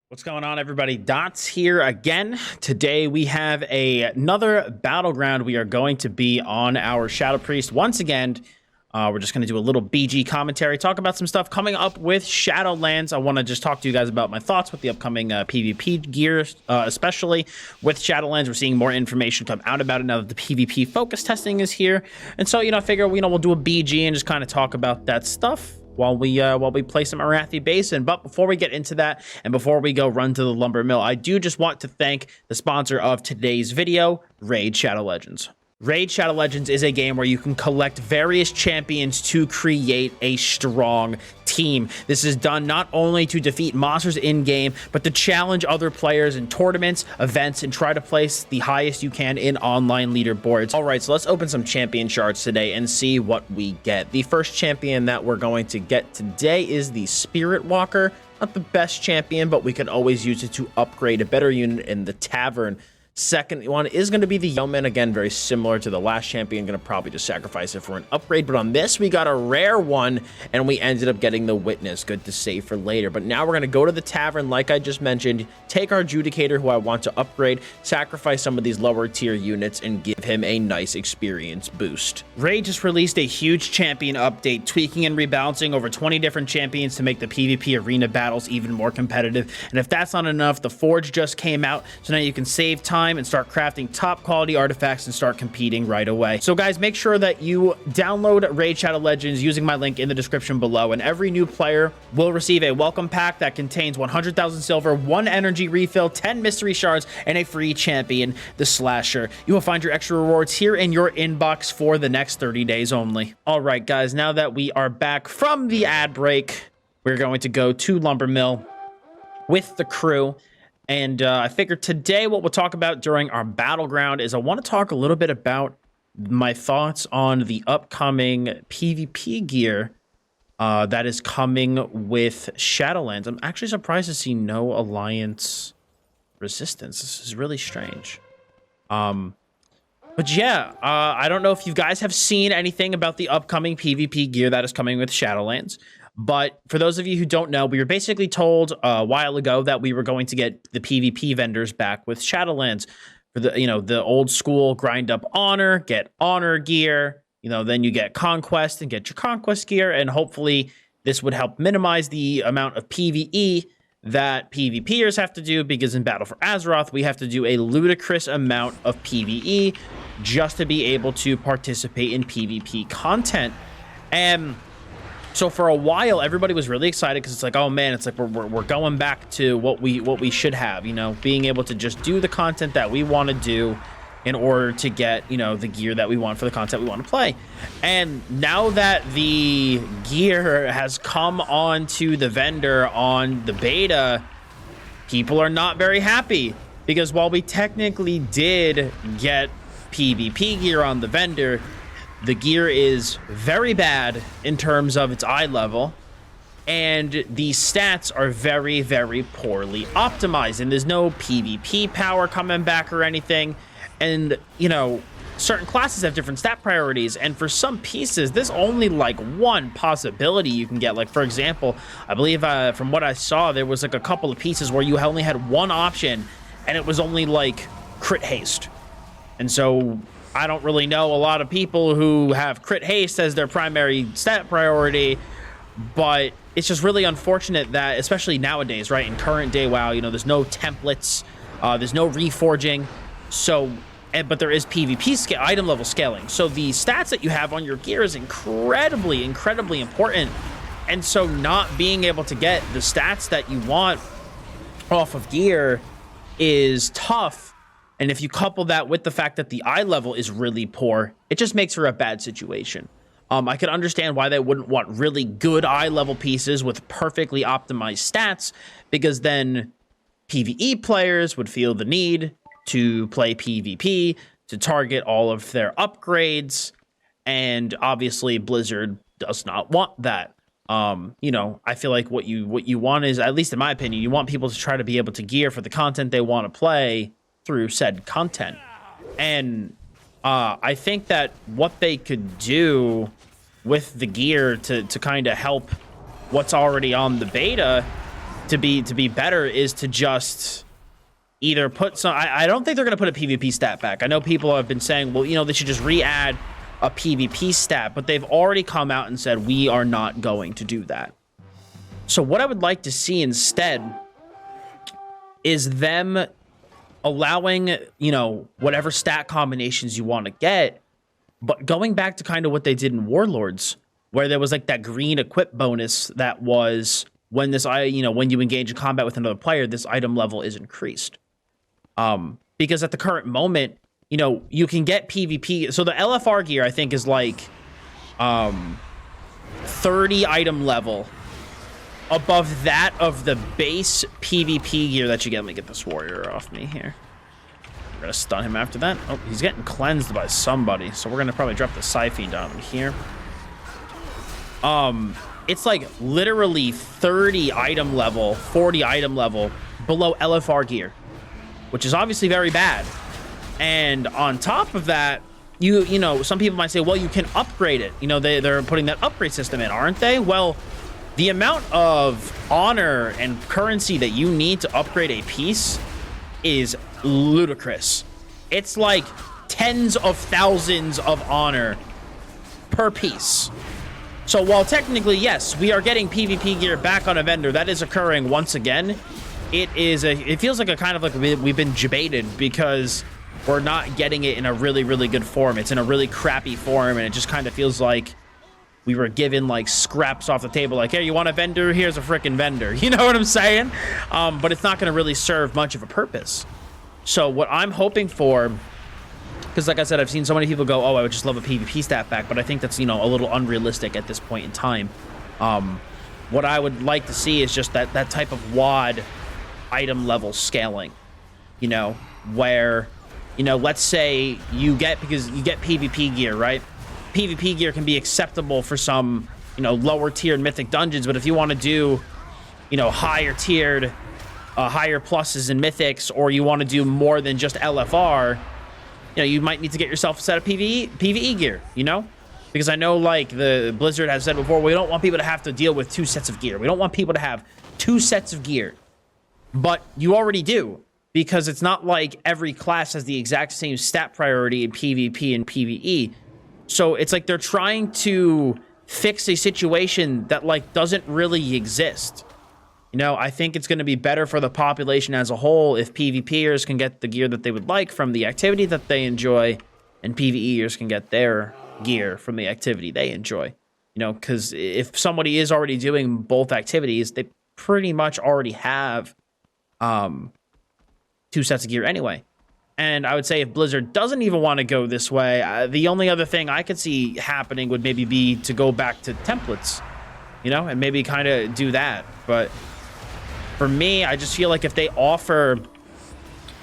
What's going on, everybody? Dots here again. Today we have another battleground. We are going to be on our Shadow Priest once again. We're just going to do a little BG commentary, talk about some stuff coming up with Shadowlands. I want to just talk to you guys about my thoughts with the upcoming PvP gear, especially with Shadowlands. We're seeing more information come out about it now that the PvP focus testing is here. And so, I figure, we'll do a BG and just kind of talk about that stuff while we play some Arathi Basin. But before we get into that, and before we go run to the lumber mill, I do just want to thank the sponsor of today's video, Raid Shadow Legends. Raid Shadow Legends is a game where you can collect various champions to create a strong team. This is done not only to defeat monsters in-game, but to challenge other players in tournaments, events, and try to place the highest you can in online leaderboards. All right, so let's open some champion shards today and see what we get. The first champion that we're going to get today is the Spirit Walker. Not the best champion, but we can always use it to upgrade a better unit in the tavern. Second one is going to be the Yeoman. Again, very similar to the last champion. Going to probably just sacrifice it for an upgrade. But on this, we got a rare one, and we ended up getting the Witness. Good to save for later. But now we're going to go to the tavern, like I just mentioned, take our Judicator, who I want to upgrade, sacrifice some of these lower tier units, and give him a nice experience boost. Raid just released a huge champion update, tweaking and rebalancing over 20 different champions to make the PvP arena battles even more competitive. And if that's not enough, the Forge just came out, so now you can save time and start crafting top quality artifacts and start competing right away. So guys, make sure that you download Raid Shadow Legends using my link in the description below, and every new player will receive a welcome pack that contains 100,000 silver, 1 energy refill, 10 mystery shards, and a free champion, the Slasher. You will find your extra rewards here in your inbox for the next 30 days only. All right, guys, now that we are back from the ad break, we're going to go to Lumber Mill with the crew. And I figured today what we'll talk about during our battleground is I want to talk a little bit about my thoughts on the upcoming PvP gear that is coming with Shadowlands. I'm actually surprised to see no Alliance resistance. This is really strange. But yeah, I don't know if you guys have seen anything about the upcoming PvP gear that is coming with Shadowlands. But for those of you who don't know, we were basically told a while ago that we were going to get the PvP vendors back with Shadowlands for the, the old school grind up honor, get honor gear, then you get conquest and get your conquest gear. And hopefully this would help minimize the amount of PvE that PvPers have to do, because in Battle for Azeroth, we have to do a ludicrous amount of PvE just to be able to participate in PvP content. And so for a while, everybody was really excited because it's like, oh man, it's like we're going back to what we should have, being able to just do the content that we want to do in order to get, the gear that we want for the content we want to play. And now that the gear has come onto the vendor on the beta, people are not very happy, because while we technically did get PvP gear on the vendor, the gear is very bad in terms of its eye level, and the stats are very, very poorly optimized, and there's no PvP power coming back or anything. And, certain classes have different stat priorities, and for some pieces, there's only like one possibility you can get. Like, for example, I believe from what I saw, there was like a couple of pieces where you only had one option, and it was only like crit haste. And so I don't really know a lot of people who have crit haste as their primary stat priority, but it's just really unfortunate that, especially nowadays, right, in current day WoW, there's no templates, there's no reforging, but there is PvP item level scaling. So the stats that you have on your gear is incredibly important. And so not being able to get the stats that you want off of gear is tough. And if you couple that with the fact that the eye level is really poor, it just makes for a bad situation. I can understand why they wouldn't want really good eye level pieces with perfectly optimized stats, because then PvE players would feel the need to play PvP to target all of their upgrades. And obviously Blizzard does not want that. I feel like what you want is, at least in my opinion, you want people to try to be able to gear for the content they want to play through said content. And I think that what they could do with the gear to kind of help what's already on the beta to be better is to just either put some. I don't think they're gonna put a PvP stat back. I know people have been saying, well, you know, they should just re-add a PvP stat, but they've already come out and said we are not going to do that. So what I would like to see instead is them allowing, you know, whatever stat combinations you want to get, but going back to kind of what they did in Warlords, where there was like that green equip bonus that was when this, you know, when you engage in combat with another player, this item level is increased. Because at the current moment, you know, you can get PvP. So the LFR gear, I think, is like 30 item level above that of the base PvP gear that you get. Let me get this warrior off me here. We're gonna stun him after that. Oh, he's getting cleansed by somebody, so we're gonna probably drop the Siphene down him here. It's like literally 30 item level, 40 item level below LFR gear, which is obviously very bad. And on top of that, you know, some people might say, well, you can upgrade it. You know, they're putting that upgrade system in, aren't they? Well, the amount of honor and currency that you need to upgrade a piece is ludicrous. It's like tens of thousands of honor per piece. So while technically, yes, we are getting PvP gear back on a vendor, that is occurring once again. It feels like a kind of like we've been debated because we're not getting it in a really, really good form. It's in a really crappy form, and it just kind of feels like we were given like scraps off the table. Like, hey, you want a vendor? Here's a freaking vendor. You know what I'm saying? But it's not going to really serve much of a purpose. So what I'm hoping for, because like I said, I've seen so many people go, oh, I would just love a PvP stat back, but I think that's, you know, a little unrealistic at this point in time. What I would like to see is just that type of WoD item level scaling, you know, where, you know, let's say because you get PvP gear, right? PvP gear can be acceptable for some, you know, lower tiered mythic dungeons, but if you want to do, you know, higher tiered, higher pluses in mythics, or you want to do more than just LFR, you know, you might need to get yourself a set of PvE gear, you know? Because I know, like, the Blizzard has said before, we don't want people to have to deal with 2 sets of gear. We don't want people to have 2 sets of gear. But you already do, because it's not like every class has the exact same stat priority in PvP and PvE. So it's like they're trying to fix a situation that, like, doesn't really exist. You know, I think it's going to be better for the population as a whole if PvPers can get the gear that they would like from the activity that they enjoy, and PvEers can get their gear from the activity they enjoy. You know, because if somebody is already doing both activities, they pretty much already have 2 sets of gear anyway. And I would say if Blizzard doesn't even want to go this way, the only other thing I could see happening would maybe be to go back to templates, you know, and maybe kind of do that. But for me, I just feel like if they offer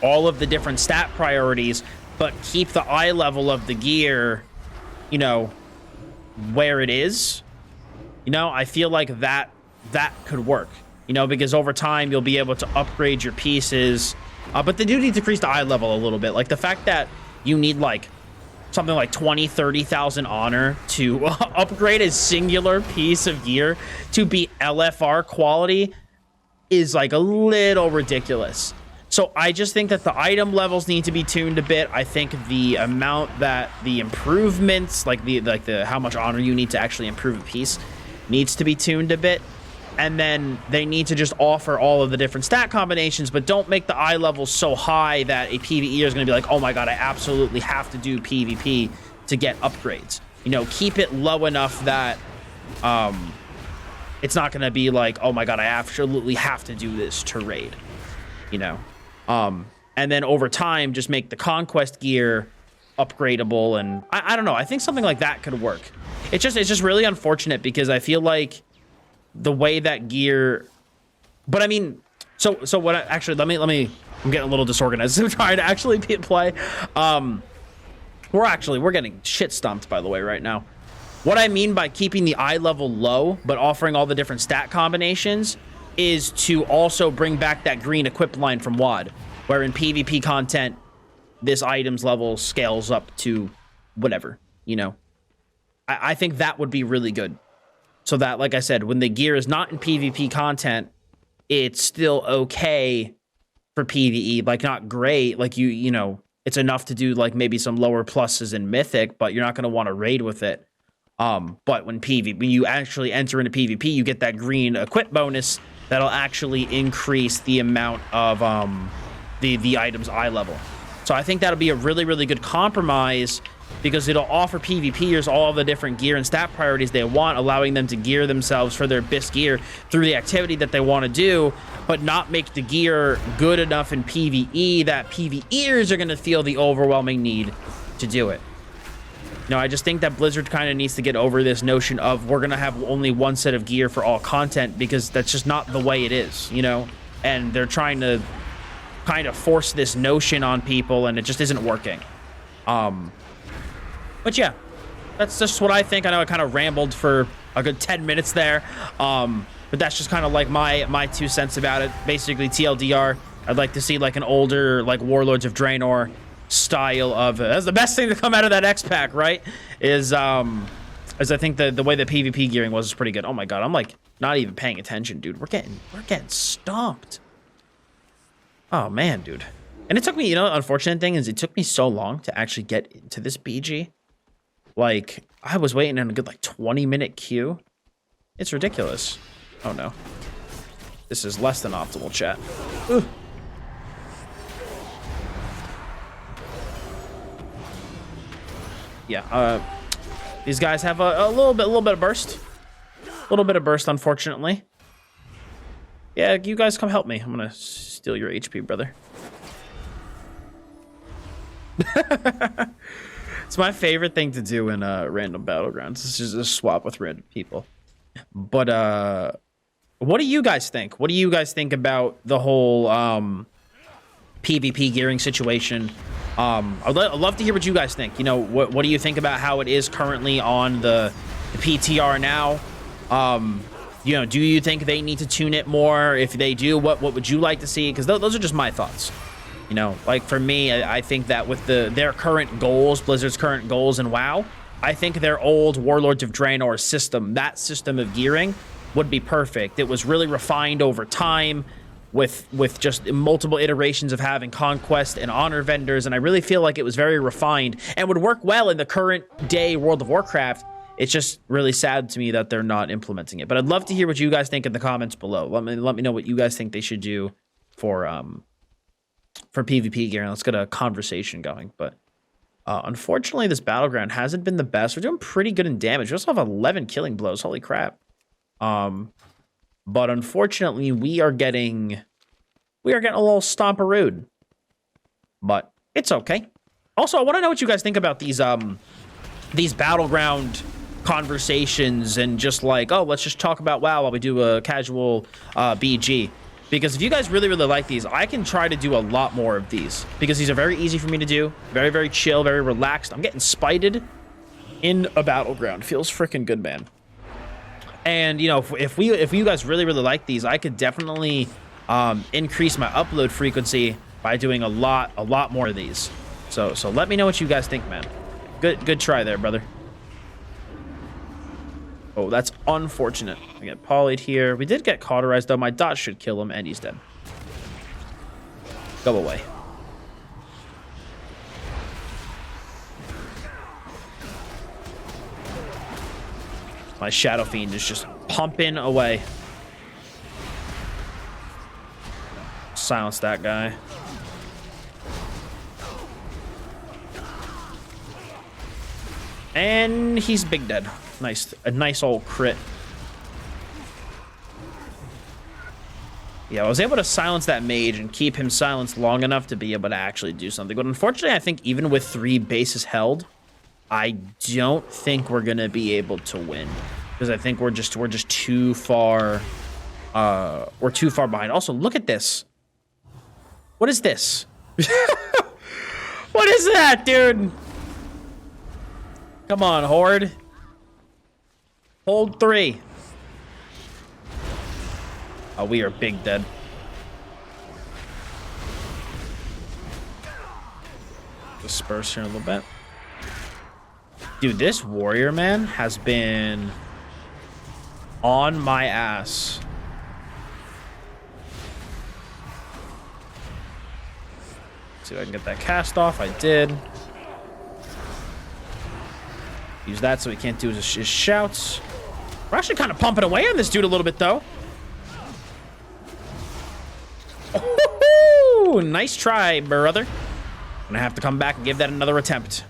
all of the different stat priorities, but keep the eye level of the gear, you know, where it is, you know, I feel like that could work, you know, because over time you'll be able to upgrade your pieces. But they do need to increase the eye level a little bit. Like the fact that you need like something like 20,000-30,000 honor to upgrade a singular piece of gear to be LFR quality is like a little ridiculous. So I just think that the item levels need to be tuned a bit. I think the amount that the improvements, like the how much honor you need to actually improve a piece, needs to be tuned a bit. And then they need to just offer all of the different stat combinations, but don't make the eye levels so high that a PvE is going to be like, oh my god, I absolutely have to do PvP to get upgrades. You know, keep it low enough that it's not going to be like, oh my god, I absolutely have to do this to raid. You know, and then over time, just make the conquest gear upgradable. And I don't know. I think something like that could work. It's just really unfortunate because I feel like the way that gear, but I mean, so what? Actually, let me. I'm getting a little disorganized. I'm trying to actually play. We're getting shit stomped, by the way, right now. What I mean by keeping the eye level low but offering all the different stat combinations is to also bring back that green equip line from WoD, where in PvP content, this items level scales up to whatever. You know, I think that would be really good. So that, like I said, when the gear is not in PvP content, it's still okay for PvE. Like, not great. Like, you know, it's enough to do, like, maybe some lower pluses in Mythic, but you're not going to want to raid with it. But when you actually enter into PvP, you get that green equip bonus that'll actually increase the amount of the item's eye level. So I think that'll be a really, really good compromise, because it'll offer PvPers all the different gear and stat priorities they want, allowing them to gear themselves for their best gear through the activity that they want to do, but not make the gear good enough in PvE that PvEers are going to feel the overwhelming need to do it. No, I just think that Blizzard kind of needs to get over this notion of we're going to have only one set of gear for all content, because that's just not the way it is, you know? And they're trying to kind of force this notion on people, and it just isn't working. But yeah, that's just what I think. I know I kind of rambled for a good 10 minutes there. But that's just kind of like my 2 cents about it. Basically, TLDR, I'd like to see like an older, like Warlords of Draenor style of, that's the best thing to come out of that X pack, right? Is I think the way the PvP gearing was pretty good. Oh my god, I'm like not even paying attention, dude. We're getting stomped. Oh man, dude. And it took me, you know, unfortunate thing is it took me so long to actually get into this BG. Like, I was waiting in a good, like, 20-minute queue. It's ridiculous. Oh, no. This is less than optimal, chat. Ugh. Yeah, these guys have a little bit of burst. A little bit of burst, unfortunately. Yeah, you guys come help me. I'm gonna steal your HP, brother. It's my favorite thing to do in random battlegrounds. It's just swap with random people. But what do you guys think? What do you guys think about the whole PvP gearing situation? I'd love to hear what you guys think. You know, what do you think about how it is currently on the PTR now? You know, do you think they need to tune it more? If they do, what would you like to see? Because those are just my thoughts. You know, like for me, I think that with their current goals, Blizzard's current goals in WoW, I think their old Warlords of Draenor system, that system of gearing, would be perfect. It was really refined over time with just multiple iterations of having conquest and honor vendors, and I really feel like it was very refined and would work well in the current day World of Warcraft. It's just really sad to me that they're not implementing it. But I'd love to hear what you guys think in the comments below. Let me know what you guys think they should do for PvP gear, and let's get a conversation going. But unfortunately, this battleground hasn't been the best. We're doing pretty good in damage. We also have 11 killing blows. Holy crap. But unfortunately, we are getting a little stomperooed. But it's okay. Also, I want to know what you guys think about these battleground conversations and just like, oh, let's just talk about WoW while we do a casual BG. Because if you guys really, really like these, I can try to do a lot more of these. Because these are very easy for me to do. Very, very chill, very relaxed. I'm getting spited in a battleground. Feels freaking good, man. And, you know, if you guys really, really like these, I could definitely increase my upload frequency by doing a lot more of these. So let me know what you guys think, man. Good try there, brother. Oh, that's unfortunate. I get polyed here. We did get cauterized, though. My dot should kill him, and he's dead. Go away. My Shadow Fiend is just pumping away. Silence that guy. And he's big dead. A nice old crit. Yeah, I was able to silence that mage and keep him silenced long enough to be able to actually do something. But unfortunately, I think even with 3 bases held, I don't think we're gonna be able to win, because I think we're just too far. We're too far behind. Also, look at this. What is this? What is that, dude? Come on, Horde. Hold 3. Oh, we are big dead. Disperse here a little bit. Dude, this warrior, man, has been on my ass See if I can get that cast off. I did. Use that so he can't do his shouts. We're actually kind of pumping away on this dude a little bit, though. Oh, nice try, brother. Gonna have to come back and give that another attempt.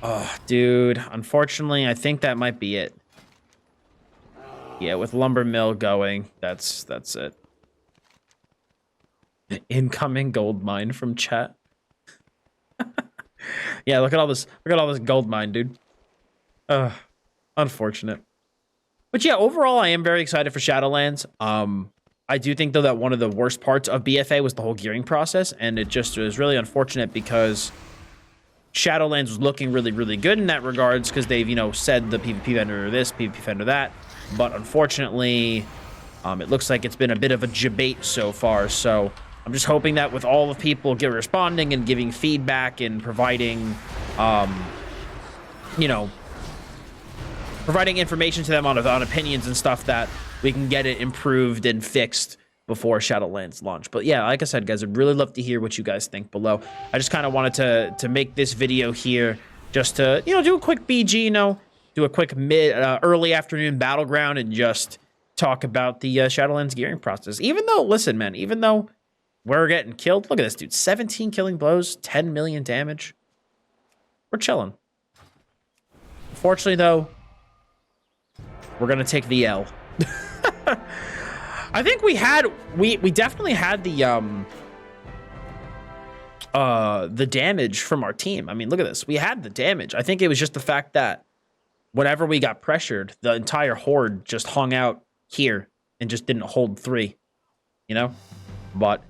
Oh, dude. Unfortunately, I think that might be it. Yeah, with lumber mill going, that's it. Incoming gold mine from chat. Yeah, look at all this gold mine, dude. Unfortunate. But yeah, overall, I am very excited for Shadowlands. I do think, though, that one of the worst parts of BFA was the whole gearing process, and it just was really unfortunate because Shadowlands was looking really, really good in that regards because they've, you know, said the PvP vendor this, PvP vendor that. But unfortunately, it looks like it's been a bit of a debate so far. So I'm just hoping that with all of people responding and giving feedback and providing, you know, providing information to them on opinions and stuff, that we can get it improved and fixed before Shadowlands launch. But yeah, like I said, guys, I'd really love to hear what you guys think below. I just kind of wanted to make this video here just to, you know, do a quick BG, you know, do a quick early afternoon battleground and just talk about the Shadowlands gearing process. Even though, listen, man, even though we're getting killed, look at this dude, 17 killing blows, 10 million damage. We're chilling. Unfortunately, though, we're gonna take the L. I think we definitely had the damage from our team. I mean, look at this. We had the damage. I think it was just the fact that whenever we got pressured, the entire horde just hung out here and just didn't hold 3, you know? But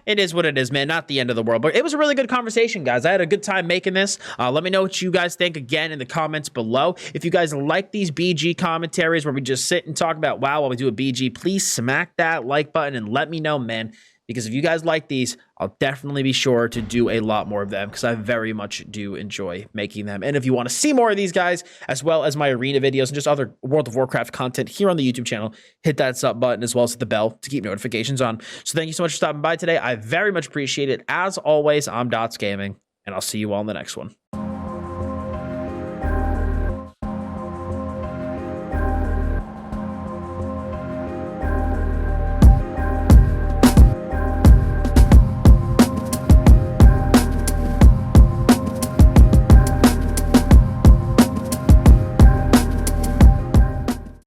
it is what it is, man. Not the end of the world. But it was a really good conversation, guys. I had a good time making this. Let me know what you guys think again in the comments below. If you guys like these BG commentaries where we just sit and talk about WoW while we do a BG, please smack that like button and let me know, man. Because if you guys like these, I'll definitely be sure to do a lot more of them because I very much do enjoy making them. And if you want to see more of these guys, as well as my arena videos and just other World of Warcraft content here on the YouTube channel, hit that sub button as well as hit the bell to keep notifications on. So thank you so much for stopping by today. I very much appreciate it. As always, I'm Dots Gaming, and I'll see you all in the next one.